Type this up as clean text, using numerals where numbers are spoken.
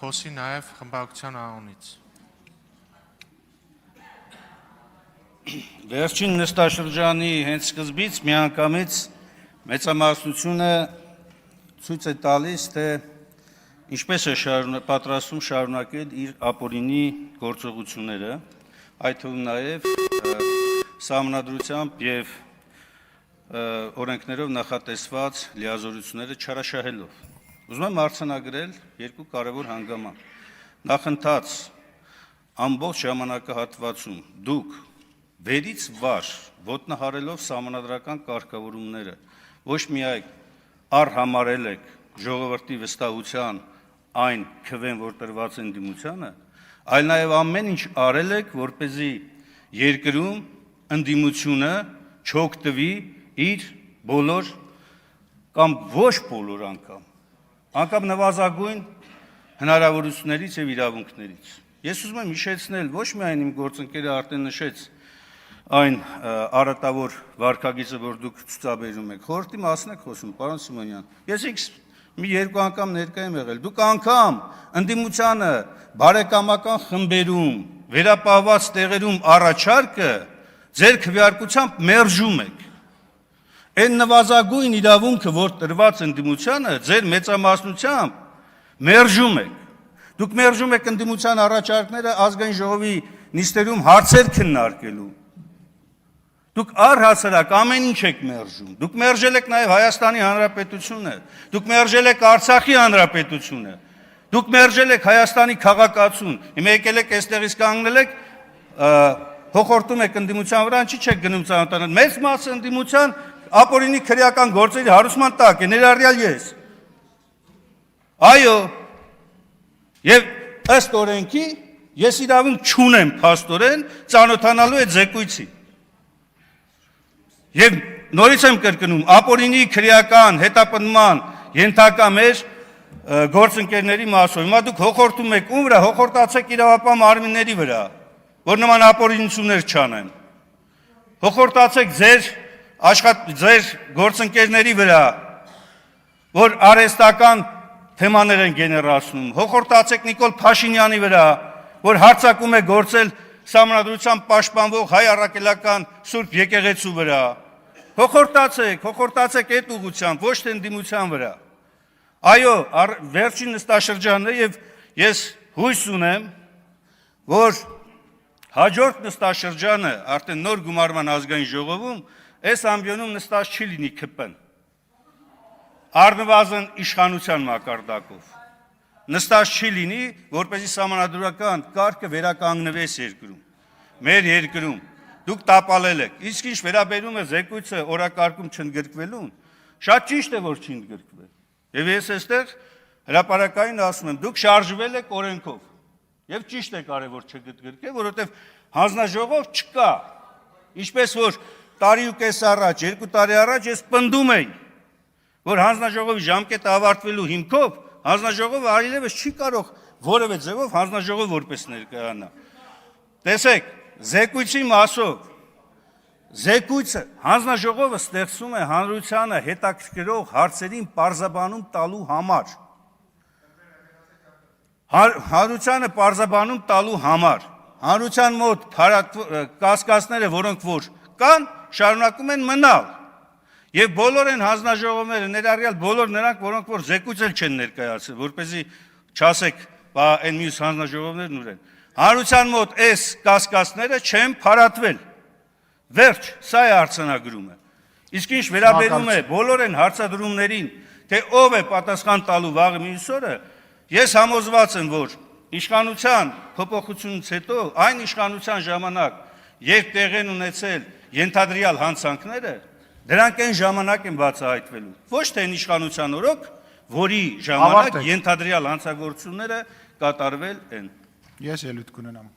Խոսի նաև խմբակցության անունից։ Վերջին նստաշրջանի հենց սկզբից միանգամից մեծամասնությունը ցույց է տալիս, թե ինչպես է պատրաստում շարունակել իր ապօրինի գործողությունները, այդ թվում նաև սահմանադրությամբ եւ օրենքներով նախատեսված լիազորությունները չարաշահելով։ Ուզում եմ արձանագրել երկու կարևոր հանգաման։ Նախընթաց ամբողջ ժամանակահատվածում դուք վերից վար ոտնահարելով սահմանադրական կարգավորումները ոչ միայն առհամարել եք ժողովրդի վստահության այն քվեն, որ տրված են դիմությանը, այլ նաև ամեն ինչ արել եք, որպեսզի երկրում ընդդիմությունը չօգտվի իր բոլոր կամ ոչ բոլոր անգամ նվազագույն հնարավորություններից եւ իրավունքներից։ Ես ուզում եմ հիշեցնել ոչ միայն իմ գործընկերը արդեն նշեց այն արատավոր վարքագիծը, որ դուք ցուցաբերում եք, խորհրդի մասն եք խոսում, պարոն Սիմոնյան։ Ես մի երկու անգամ ներկա եմ եղել։ Դուք անգամ ընդդիմությանը բարեկամական խմբերում, վերապահված տեղերում առաջարկը ձեր քվեարկությամբ մերժում եք։ Այն նվազագույն իրավունքը, որ տրված ընդդիմությանը, ձեր մեծամասնությամբ մերժում եք։ Դուք մերժում եք ընդդիմության առաջարկները ազգային ժողովի նիստերում հարցեր քննարկելու։ Դուք առհասարակ ամեն ինչ եք մերժում։ Դուք մերժել եք նաև Հայաստանի Հանրապետությունը, դուք մերժել եք Արցախի Հանրապետությունը, դուք մերժել եք Հայաստանի քաղաքացուն։ Հիմա եկել եք այստեղից կանգնել եք, հոխորտում եք ընդդիմության վրա, ինչի՞ չեք գնում ծանոթանալ։ Մեծ մասը ընդդիմության ապօրինի քրեական գործերի հարուցման տակ է, ներառյալ ես։ Այո, եւ ըստ օրենքի ես իրավունք չունեմ փաստորեն ծանոթանալու այդ զեկույցի։ Եվ նորից եմ կրկնում, ապօրինի քրեական հետապնդման ենթակա մեր գործընկերների մասով։ Հիմա դուք հոխորտում եք ում վրա, հոխորտացեք իրավապահ մարմինների վրա, որ նման ապօրինություններ չանեն։ Հոխորտացեք ձեր գործընկերների վրա, որ արհեստական թեմաներ են գեներացնում, հոխորտացեք Նիկոլ Փաշինյանի վրա, որ հարձակում է գործել սահմանադրությամբ պաշտպանվող հայ առաքելական Սուրբ եկեղեցու վրա, հոխորտացեք այդ ուղղությամբ, ոչ թե ընդդիմության վրա։ Այո, վերջին նստաշրջանն է եւ ես հույս ունեմ, որ հաջորդ նստաշրջանը արդեն նոր գումարման ազգային ժողովում այս ամբիոնում նստած չի լինի ԿՊ-ն, առնվազն իշխանության մակարդակով, նստած չի լինի, որպեսզի սահմանադրական կարգը վերականգնվես երկրում, մեր երկրում, դուք տապալել եք, իսկ ինչ վերաբերում է զեկույցը օրակարգում չընդգրկվելուն, շատ ճիշտ է, որ չի ընդգրկվել, եւ ես այստեղ հրապարակային ասում եմ, դուք շարժվել եք օրենքով, եւ ճիշտ է կարևոր չընդգրկել, որովհետեւ հանձնաժողով չկա, ինչպես որ տարի ու կես առաջ, 2 տարի առաջ ես պնդում էի, որ հանձնաժողովի ժամկետը ավարտվելու հիմքով հանձնաժողովը այլևս չի կարող որևէ ձևով հանձնաժողով որպես ներկայանա։ Տեսեք, զեկույցի մասով զեկույցը հանձնաժողովը ստեղծում է հանրությանը հետաքրքրող հարցերին պարզաբանում տալու համար։ Հանրությանը պարզաբանում տալու համար։ Հանրության մոտ կասկածները, որոնք որ կան, շարունակում են մնալ։ Եվ բոլոր են հանձնաժողովները, ներառյալ բոլոր նրանք, որոնք որ զեկույց էլ չեն ներկայացրել, որպեսզի չասեք, բա այն մյուս հանձնաժողովներն ուր են։ Հանրության մոտ այս կասկածները չեն փարատվել։ Վերջ, սա է արձանագրումը։ Իսկ ինչ վերաբերում է բոլոր են հարցադրումներին, թե ով է պատասխան տալու վաղը մյուս օրը, ես համոզված եմ, որ իշխանության փոփոխությունից հետո այն իշխանության ժամանակ, երբ տեղ են ունեցել ենթադրյալ հանցանքները, դրանք այն ժամանակ են բացահայտվելու, ոչ թե այն իշխանության օրոք, որի ժամանակ ենթադրյալ հանցագործությունները կատարվել են։ Ես ելույթ կունենամ։